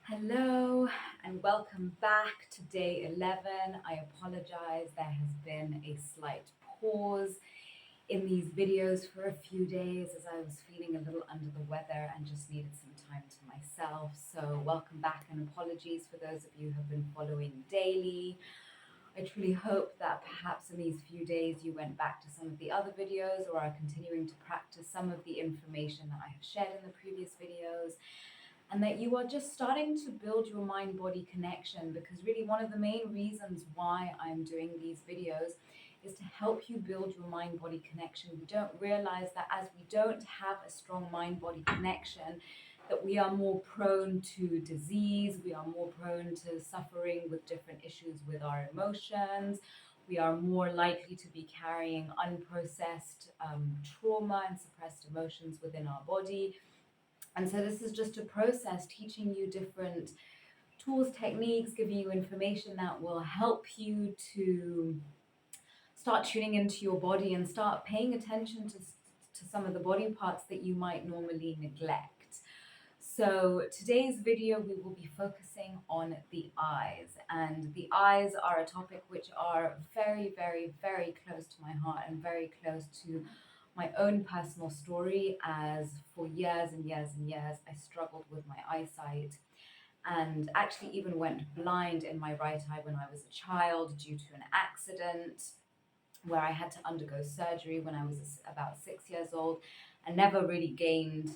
Hello and welcome back to day 11. I apologize, there has been a slight pause in these videos for a few days as I was feeling a little under the weather and just needed some time to myself. So, welcome back and apologies for those of you who have been following daily. I truly hope that perhaps in these few days you went back to some of the other videos or are continuing to practice some of the information that I have shared in the previous videos, and that you are just starting to build your mind body connection, because really one of the main reasons why I'm doing these videos is to help you build your mind body connection. We don't realize that as we don't have a strong mind body connection, that we are more prone to disease, we are more prone to suffering with different issues with our emotions, we are more likely to be carrying unprocessed trauma and suppressed emotions within our body. And so this is just a process teaching you different tools, techniques, giving you information that will help you to start tuning into your body and start paying attention to some of the body parts that you might normally neglect. So today's video, we will be focusing on the eyes, and the eyes are a topic which are very, very, very close to my heart and very close to my own personal story, as for years and years and years, I struggled with my eyesight and actually even went blind in my right eye when I was a child due to an accident where I had to undergo surgery when I was about 6 years old, and never really gained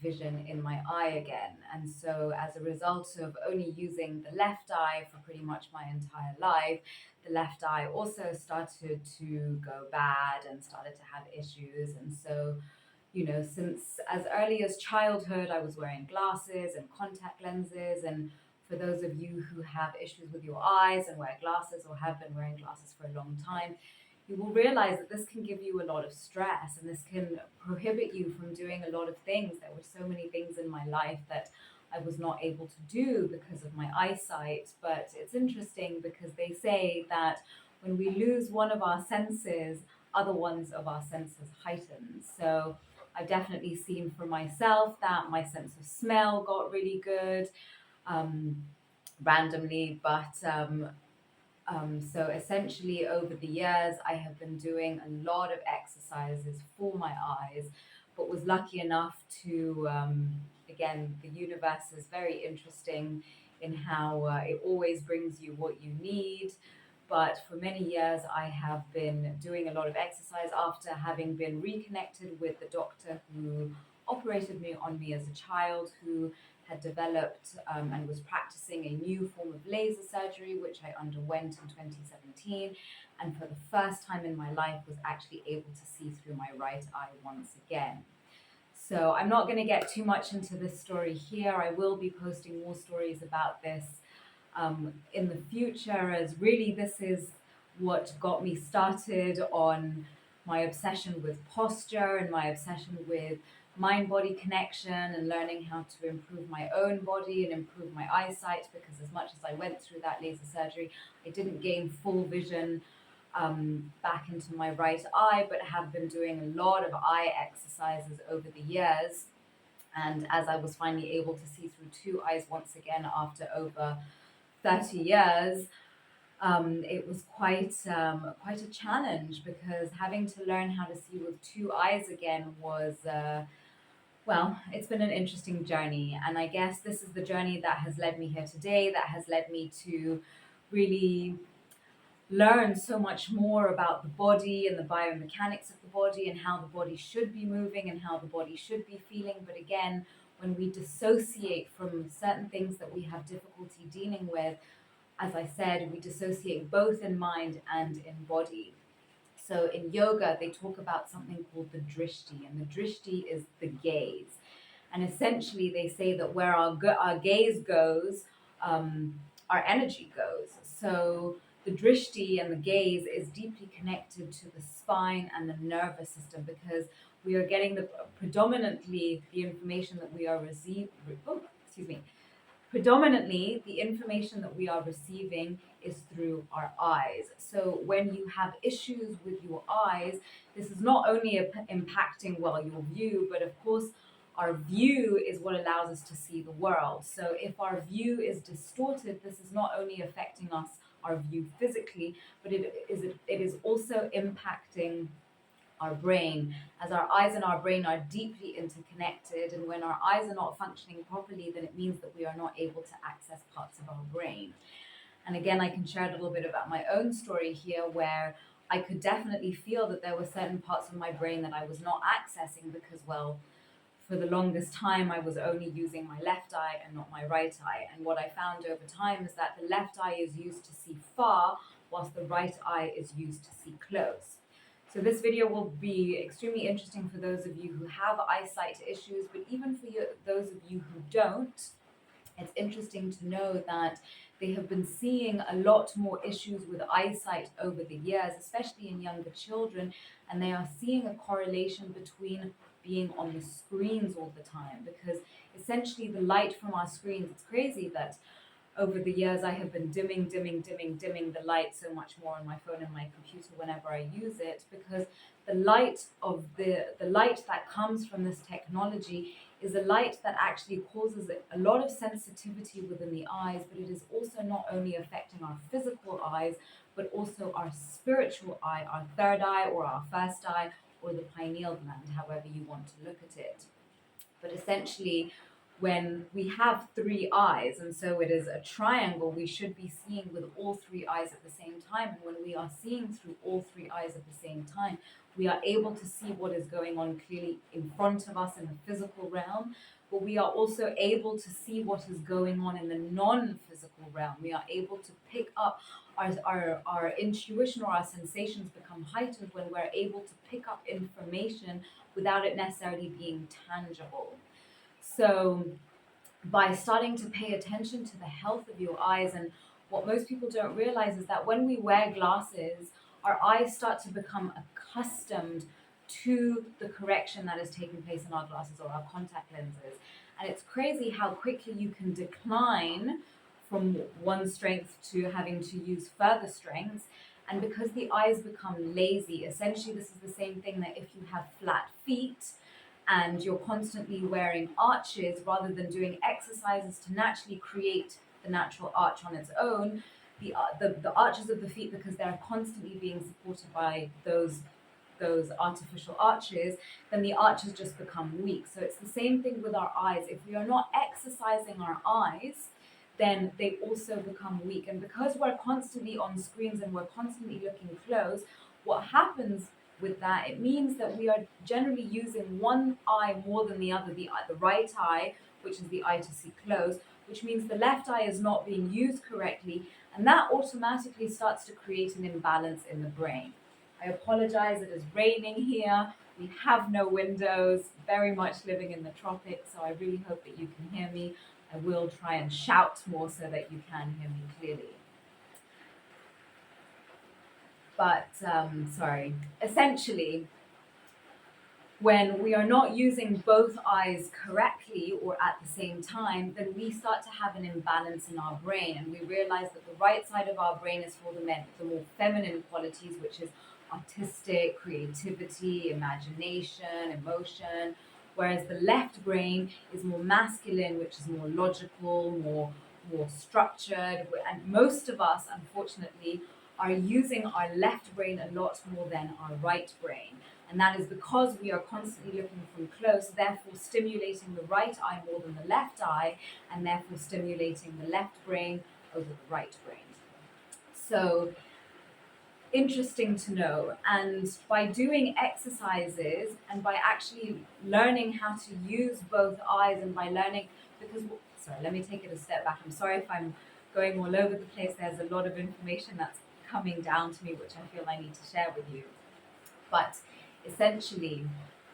vision in my eye again. And so, as a result of only using the left eye for pretty much my entire life, the left eye also started to go bad and started to have issues. And so, since as early as childhood, I was wearing glasses and contact lenses. And for those of you who have issues with your eyes and wear glasses or have been wearing glasses for a long time, you will realize that this can give you a lot of stress, and this can prohibit you from doing a lot of things. There were so many things in my life that I was not able to do because of my eyesight. But it's interesting because they say that when we lose one of our senses, other ones of our senses heighten. So I've definitely seen for myself that my sense of smell got really good um, randomly, so essentially, over the years, I have been doing a lot of exercises for my eyes, but was lucky enough to, again, the universe is very interesting in how it always brings you what you need. But for many years, I have been doing a lot of exercise after having been reconnected with the doctor who operated on me as a child, who had developed and was practicing a new form of laser surgery, which I underwent in 2017. And for the first time in my life, was actually able to see through my right eye once again. So I'm not going to get too much into this story here. I will be posting more stories about this in the future, as really this is what got me started on my obsession with posture and my obsession with mind body connection and learning how to improve my own body and improve my eyesight, because as much as I went through that laser surgery, I didn't gain full vision back into my right eye, but have been doing a lot of eye exercises over the years. And as I was finally able to see through two eyes once again after over 30 years, it was quite a challenge, because having to learn how to see with two eyes again was well, it's been an interesting journey. And I guess this is the journey that has led me here today, that has led me to really learn so much more about the body and the biomechanics of the body and how the body should be moving and how the body should be feeling. But again, when we dissociate from certain things that we have difficulty dealing with, as I said, we dissociate both in mind and in body. So in yoga, they talk about something called the drishti, and the drishti is the gaze. And essentially, they say that where our gaze goes, our energy goes. So the drishti and the gaze is deeply connected to the spine and the nervous system, because we are getting predominantly the information that we are receiving. Oh, excuse me. Predominantly, the information that we are receiving is through our eyes. So when you have issues with your eyes, this is not only impacting, well, your view, but of course our view is what allows us to see the world. So if our view is distorted, this is not only affecting us, our view physically, but it is also impacting our brain, as our eyes and our brain are deeply interconnected. And when our eyes are not functioning properly, then it means that we are not able to access parts of our brain. And again, I can share a little bit about my own story here, where I could definitely feel that there were certain parts of my brain that I was not accessing because, well, for the longest time, I was only using my left eye and not my right eye. And what I found over time is that the left eye is used to see far, whilst the right eye is used to see close. So this video will be extremely interesting for those of you who have eyesight issues, but even for those of you who don't, it's interesting to know that they have been seeing a lot more issues with eyesight over the years, especially in younger children, and they are seeing a correlation between being on the screens all the time, because essentially the light from our screens, it's crazy that over the years I have been dimming the light so much more on my phone and my computer whenever I use it, because the light that comes from this technology is a light that actually causes a lot of sensitivity within the eyes, but it is also not only affecting our physical eyes, but also our spiritual eye, our third eye or our first eye, or the pineal gland, however you want to look at it. But essentially, when we have three eyes, and so it is a triangle, we should be seeing with all three eyes at the same time. And when we are seeing through all three eyes at the same time, we are able to see what is going on clearly in front of us in the physical realm, but we are also able to see what is going on in the non-physical realm. We are able to pick up our intuition, or our sensations become heightened when we're able to pick up information without it necessarily being tangible. So by starting to pay attention to the health of your eyes, and what most people don't realize is that when we wear glasses, our eyes start to become accustomed to the correction that is taking place in our glasses or our contact lenses. And it's crazy how quickly you can decline from one strength to having to use further strengths. And because the eyes become lazy, essentially this is the same thing that if you have flat feet and you're constantly wearing arches rather than doing exercises to naturally create the natural arch on its own, the arches of the feet, because they're constantly being supported by those artificial arches, then the arches just become weak. So it's the same thing with our eyes. If we are not exercising our eyes, then they also become weak. And because we're constantly on screens and we're constantly looking close, what happens with that, it means that we are generally using one eye more than the other, the right eye, which is the eye to see close, which means the left eye is not being used correctly, and that automatically starts to create an imbalance in the brain. I apologize, it is raining here. We have no windows, very much living in the tropics, so I really hope that you can hear me. I will try and shout more so that you can hear me clearly. But, essentially, when we are not using both eyes correctly or at the same time, then we start to have an imbalance in our brain, and we realize that the right side of our brain is for the more feminine qualities, which is artistic, creativity, imagination, emotion, whereas the left brain is more masculine, which is more logical, more structured. And most of us, unfortunately, are using our left brain a lot more than our right brain. And that is because we are constantly looking from close, therefore stimulating the right eye more than the left eye, and therefore stimulating the left brain over the right brain. So interesting to know. And by doing exercises and by actually learning how to use both eyes, and by learning, sorry, let me take it a step back. I'm sorry if I'm going all over the place. There's a lot of information that's coming down to me, which I feel I need to share with you. But essentially,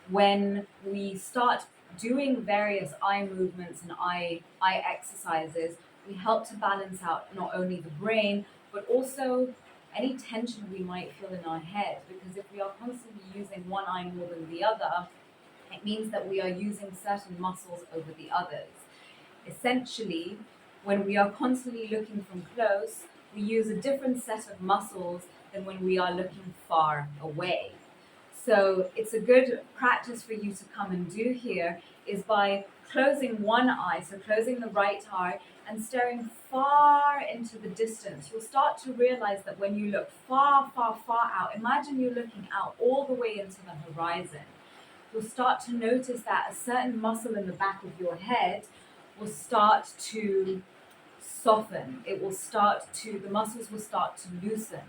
when we start doing various eye movements and eye exercises, we help to balance out not only the brain, but also any tension we might feel in our head. Because if we are constantly using one eye more than the other, it means that we are using certain muscles over the others. Essentially, when we are constantly looking from close, we use a different set of muscles than when we are looking far away. So it's a good practice for you to come and do here is by closing one eye, so closing the right eye and staring far into the distance. You'll start to realize that when you look far, far, far out, imagine you're looking out all the way into the horizon. You'll start to notice that a certain muscle in the back of your head will start to soften. The muscles will start to loosen.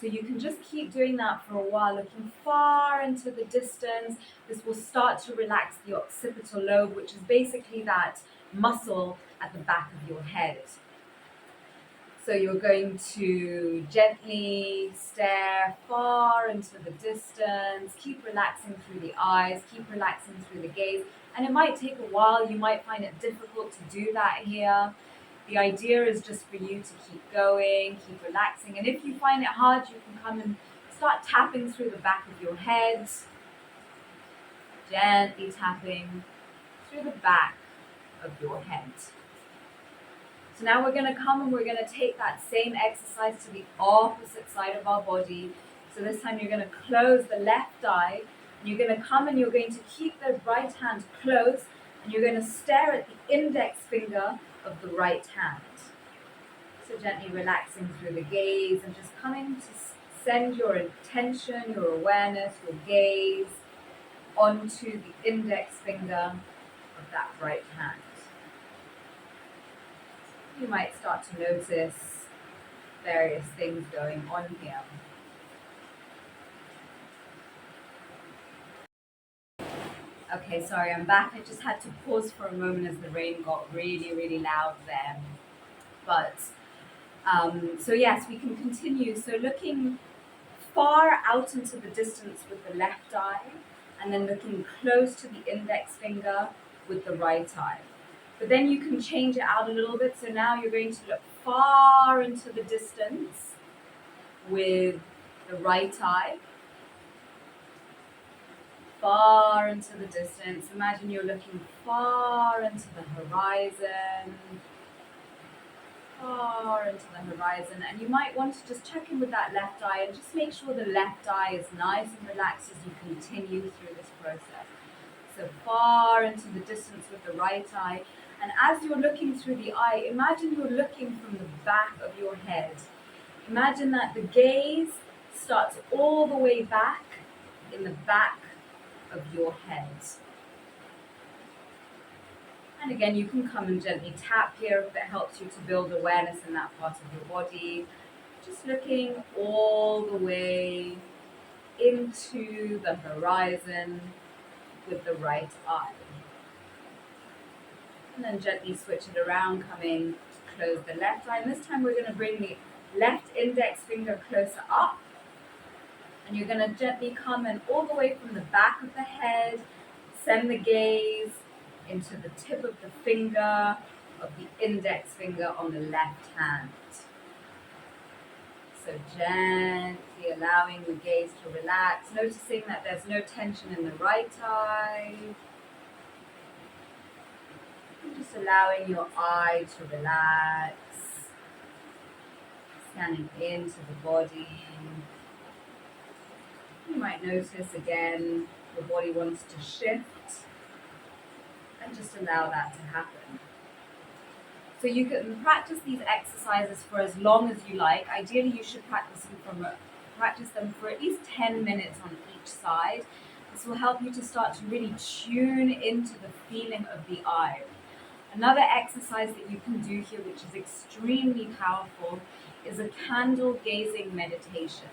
So you can just keep doing that for a while, looking far into the distance. This will start to relax the occipital lobe, which is basically that muscle at the back of your head. So you're going to gently stare far into the distance, keep relaxing through the eyes, keep relaxing through the gaze. And it might take a while, you might find it difficult to do that here. The idea is just for you to keep going, keep relaxing. And if you find it hard, you can come and start tapping through the back of your head, gently tapping through the back of your head. So now we're going to come and we're going to take that same exercise to the opposite side of our body. So this time you're going to close the left eye. And you're going to come and you're going to keep the right hand closed. And you're going to stare at the index finger of the right hand. So gently relaxing through the gaze and just coming to send your attention, your awareness, your gaze onto the index finger of that right hand. You might start to notice various things going on here. Okay, sorry, I'm back. I just had to pause for a moment as the rain got really, really loud there. But, so yes, we can continue. So looking far out into the distance with the left eye, and then looking close to the index finger with the right eye. But then you can change it out a little bit. So now you're going to look far into the distance with the right eye. Far into the distance. Imagine you're looking far into the horizon. Far into the horizon. And you might want to just check in with that left eye and just make sure the left eye is nice and relaxed as you continue through this process. So far into the distance with the right eye. And as you're looking through the eye, imagine you're looking from the back of your head. Imagine that the gaze starts all the way back in the back of your head. And again, you can come and gently tap here if it helps you to build awareness in that part of your body. Just looking all the way into the horizon with the right eye. And then gently switch it around, coming to close the left eye. And this time we're going to bring the left index finger closer up. And you're going to gently come in all the way from the back of the head, send the gaze into the tip of the finger, of the index finger on the left hand. So gently allowing the gaze to relax, noticing that there's no tension in the right eye. Just allowing your eye to relax, scanning into the body. You might notice again the body wants to shift, and just allow that to happen. So you can practice these exercises for as long as you like. Ideally, you should practice them for at least 10 minutes on each side. This will help you to start to really tune into the feeling of the eye. Another exercise that you can do here, which is extremely powerful, is a candle gazing meditation.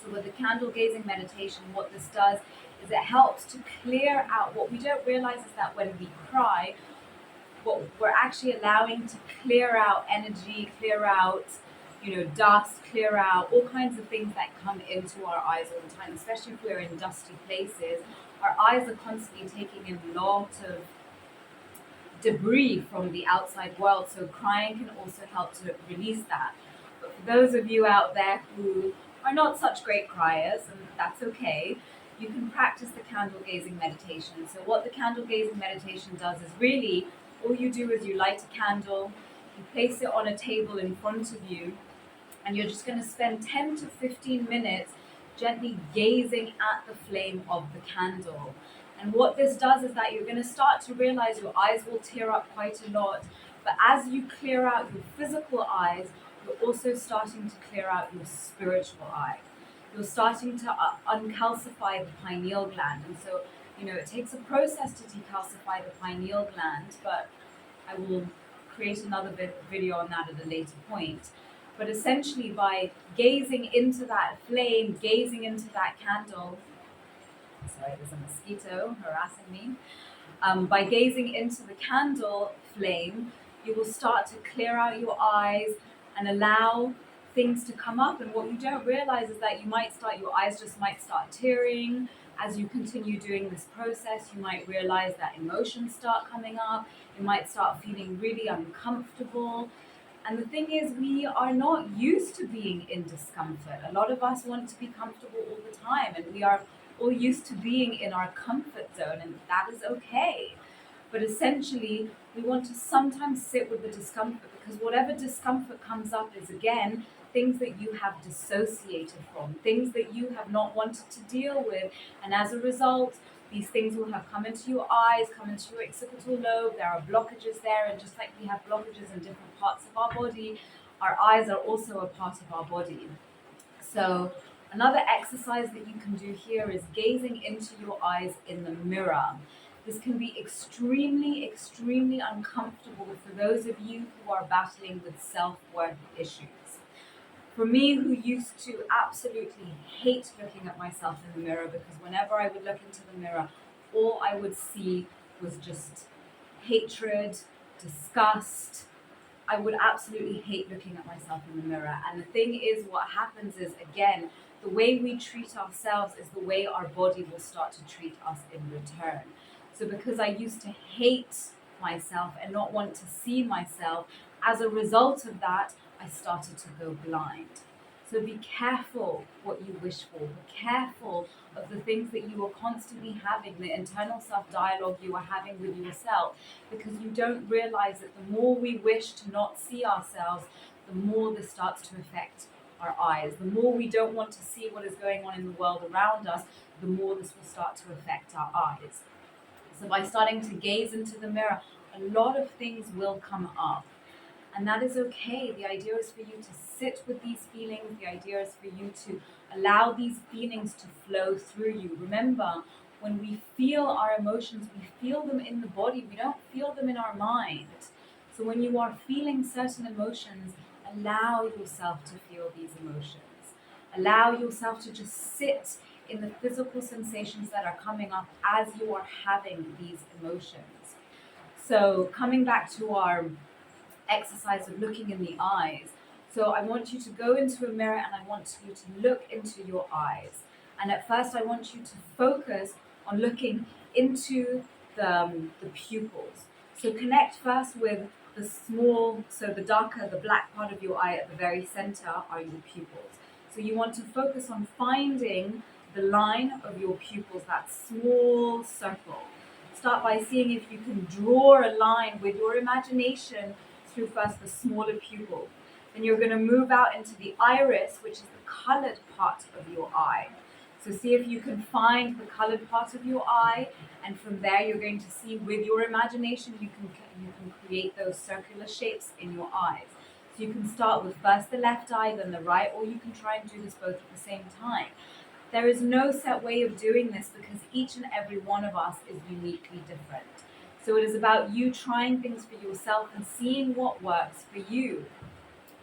So with the candle gazing meditation, what this does is it helps to clear out. What we don't realize is that when we cry, what we're actually allowing to clear out energy, clear out, dust, clear out all kinds of things that come into our eyes all the time, especially if we're in dusty places. Our eyes are constantly taking in lots of debris from the outside world, so crying can also help to release that. But for those of you out there who are not such great criers, and that's okay, you can practice the candle gazing meditation. So what the candle gazing meditation does is really, all you do is you light a candle, you place it on a table in front of you, and you're just going to spend 10 to 15 minutes gently gazing at the flame of the candle. And what this does is that you're going to start to realize your eyes will tear up quite a lot. But as you clear out your physical eyes, you're also starting to clear out your spiritual eye. You're starting to uncalcify the pineal gland. And so, it takes a process to decalcify the pineal gland, but I will create another video on that at a later point. But essentially, by gazing into that flame, gazing into that candle, sorry, there's a mosquito harassing me. By gazing into the candle flame, you will start to clear out your eyes and allow things to come up. And what you don't realize is that your eyes just might start tearing. As you continue doing this process, you might realize that emotions start coming up. You might start feeling really uncomfortable. And the thing is, we are not used to being in discomfort. A lot of us want to be comfortable all the time, and we are all used to being in our comfort zone, and that is okay. But essentially, we want to sometimes sit with the discomfort, because whatever discomfort comes up is, again, things that you have dissociated from, things that you have not wanted to deal with. And as a result, these things will have come into your eyes, come into your occipital lobe. There are blockages there. And just like we have blockages in different parts of our body, our eyes are also a part of our body. So another exercise that you can do here is gazing into your eyes in the mirror. This can be extremely, extremely uncomfortable for those of you who are battling with self-worth issues. For me, who used to absolutely hate looking at myself in the mirror, because whenever I would look into the mirror, all I would see was just hatred, disgust. I would absolutely hate looking at myself in the mirror. And the thing is, what happens is, again, the way we treat ourselves is the way our body will start to treat us in return. So because I used to hate myself and not want to see myself, as a result of that, I started to go blind. So be careful what you wish for. Be careful of the things that you are constantly having, the internal self-dialogue you are having with yourself, because you don't realize that the more we wish to not see ourselves, the more this starts to affect our eyes. The more we don't want to see what is going on in the world around us, the more this will start to affect our eyes. So by starting to gaze into the mirror, a lot of things will come up. And that is okay. The idea is for you to sit with these feelings. The idea is for you to allow these feelings to flow through you. Remember, when we feel our emotions, we feel them in the body. We don't feel them in our mind. So when you are feeling certain emotions, allow yourself to feel these emotions. Allow yourself to just sit in the physical sensations that are coming up as you are having these emotions. So coming back to our exercise of looking in the eyes. So I want you to go into a mirror and I want you to look into your eyes. And at first I want you to focus on looking into the pupils. So connect first with the small, so the darker, the black part of your eye at the very center are your pupils. So you want to focus on finding the line of your pupils, that small circle. Start by seeing if you can draw a line with your imagination through first the smaller pupil. Then you're going to move out into the iris, which is the colored part of your eye. So see if you can find the colored part of your eye, and from there you're going to see with your imagination you can create those circular shapes in your eyes. So you can start with first the left eye, then the right, or you can try and do this both at the same time. There is no set way of doing this because each and every one of us is uniquely different. So it is about you trying things for yourself and seeing what works for you.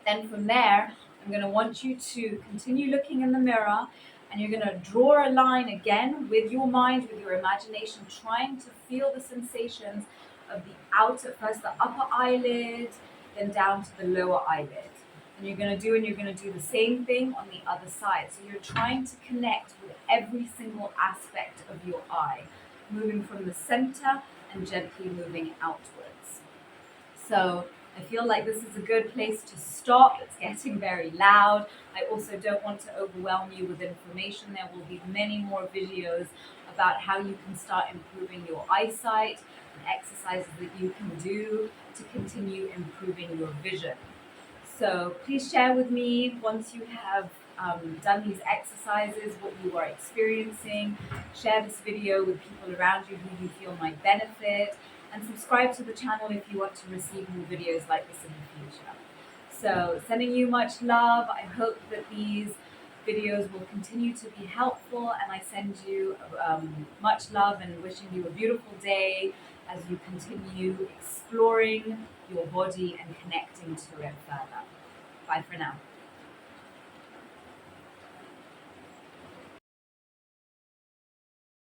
Then from there, I'm going to want you to continue looking in the mirror, and you're going to draw a line again with your mind, with your imagination, trying to feel the sensations of the outer, first the upper eyelid, then down to the lower eyelid. And you're going to do the same thing on the other side. So you're trying to connect with every single aspect of your eye, moving from the center and gently moving outwards. So I feel like this is a good place to stop. It's getting very loud. I also don't want to overwhelm you with information. There will be many more videos about how you can start improving your eyesight and exercises that you can do to continue improving your vision. So please share with me once you have done these exercises, what you are experiencing. Share this video with people around you who you feel might benefit, and subscribe to the channel if you want to receive more videos like this in the future. So sending you much love. I hope that these videos will continue to be helpful, and I send you much love and wishing you a beautiful day as you continue exploring your body and connecting to it further. Bye for now.